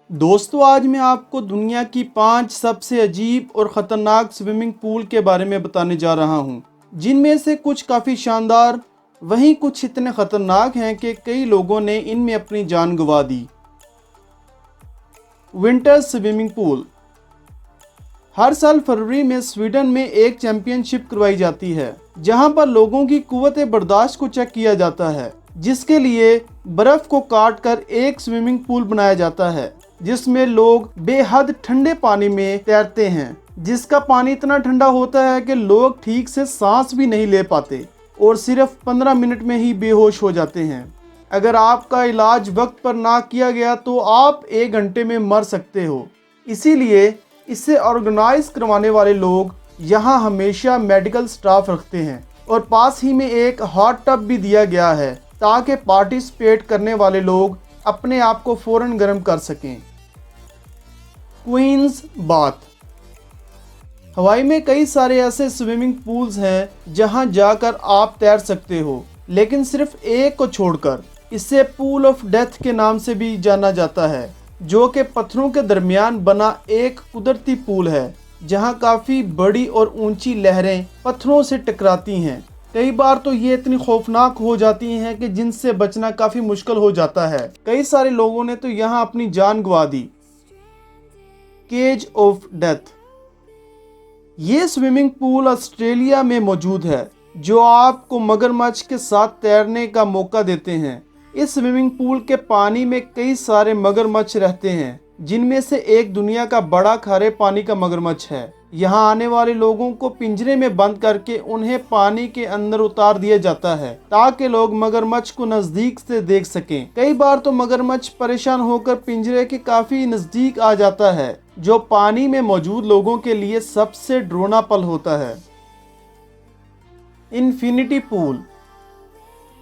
दोस्तों, आज मैं आपको दुनिया की 5 सबसे अजीब और ख़तरनाक स्विमिंग पूल के बारे में बताने जा रहा हूं, जिनमें से कुछ काफ़ी शानदार, वहीं कुछ इतने ख़तरनाक हैं कि कई लोगों ने इनमें अपनी जान गंवा दी। Winter swimming pool. हर साल फरवरी में स्वीडन में एक चैंपियनशिप करवाई जाती है, जहां पर लोगों की कुव्वत बर्दाश्त को चेक किया जाता है, जिसके लिए बर्फ़ को काट कर एक स्विमिंग पूल बनाया जाता है, जिसमें लोग बेहद ठंडे पानी में तैरते हैं, जिसका पानी इतना ठंडा होता है कि लोग ठीक से सांस भी नहीं ले पाते और सिर्फ 15 मिनट में ही बेहोश हो जाते हैं। अगर आपका इलाज वक्त पर ना किया गया तो आप 1 घंटे में मर सकते हो। इसीलिए इसे ऑर्गेनाइज करवाने वाले लोग यहाँ हमेशा मेडिकल स्टाफ रखते हैं और पास ही में एक हॉट टब भी दिया गया है, ताकि पार्टिसिपेट करने वाले लोग अपने आप को फ़ौरन गर्म कर सकें। Queen's Bath. हवाई में कई सारे ऐसे स्विमिंग पूल्स हैं जहां जाकर आप तैर सकते हो, लेकिन सिर्फ एक को छोड़कर। इसे पूल ऑफ डेथ के नाम से भी जाना जाता है, जो कि पत्थरों के दरमियान बना एक कुदरती पूल है, जहां काफ़ी बड़ी और ऊंची लहरें पत्थरों से टकराती हैं। कई बार तो ये इतनी खौफनाक हो जाती हैं कि जिनसे बचना काफ़ी मुश्किल हो जाता है। कई सारे लोगों ने तो यहाँ अपनी जान गंवा दी। Cage of death. ये स्विमिंग पूल ऑस्ट्रेलिया में मौजूद है, जो आपको मगरमच्छ के साथ तैरने का मौका देते हैं। इस स्विमिंग पूल के पानी में कई सारे मगरमच्छ रहते हैं, जिनमें से एक दुनिया का बड़ा खारे पानी का मगरमच्छ है। यहाँ आने वाले लोगों को पिंजरे में बंद करके उन्हें पानी के अंदर उतार दिया जाता है, ताकि लोग मगरमच्छ को नजदीक से देख सकें। कई बार तो मगरमच्छ परेशान होकर पिंजरे के काफी नजदीक आ जाता है, जो पानी में मौजूद लोगों के लिए सबसे डरावना पल होता है। Infinity pool.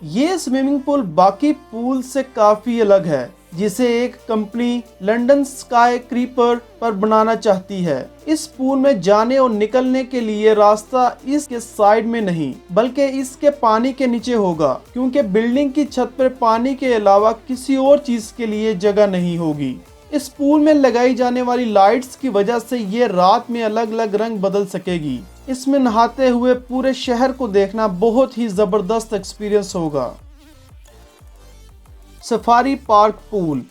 ये स्विमिंग पूल बाकी पूल से काफी अलग है, जिसे एक कंपनी लंदन स्काई क्रीपर पर बनाना चाहती है। इस पूल में जाने और निकलने के लिए रास्ता इसके साइड में नहीं, बल्कि इसके पानी के नीचे होगा, क्योंकि बिल्डिंग की छत पर पानी के अलावा किसी और चीज के लिए जगह नहीं होगी। इस पूल में लगाई जाने वाली लाइट्स की वजह से ये रात में अलग अलग रंग बदल सकेगी। इसमें नहाते हुए पूरे शहर को देखना बहुत ही जबरदस्त एक्सपीरियंस होगा। Safari park pool.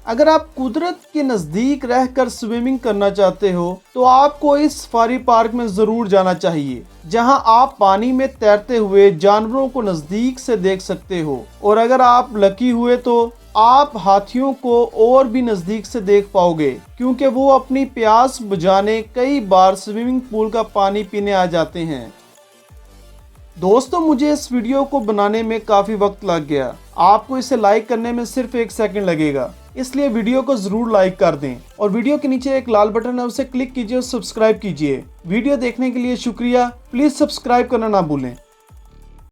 अगर आप कुदरत के नज़दीक रहकर स्विमिंग करना चाहते हो तो आपको इस सफारी पार्क में ज़रूर जाना चाहिए, जहां आप पानी में तैरते हुए जानवरों को नज़दीक से देख सकते हो, और अगर आप लकी हुए तो आप हाथियों को और भी नज़दीक से देख पाओगे, क्योंकि वो अपनी प्यास बुझाने कई बार स्विमिंग पूल का पानी पीने आ जाते हैं। दोस्तों, मुझे इस वीडियो को बनाने में काफ़ी वक्त लग गया। आपको इसे लाइक करने में सिर्फ 1 सेकंड लगेगा, इसलिए वीडियो को ज़रूर लाइक कर दें और वीडियो के नीचे एक लाल बटन है, उसे क्लिक कीजिए और सब्सक्राइब कीजिए। वीडियो देखने के लिए शुक्रिया। प्लीज़ सब्सक्राइब करना ना भूलें।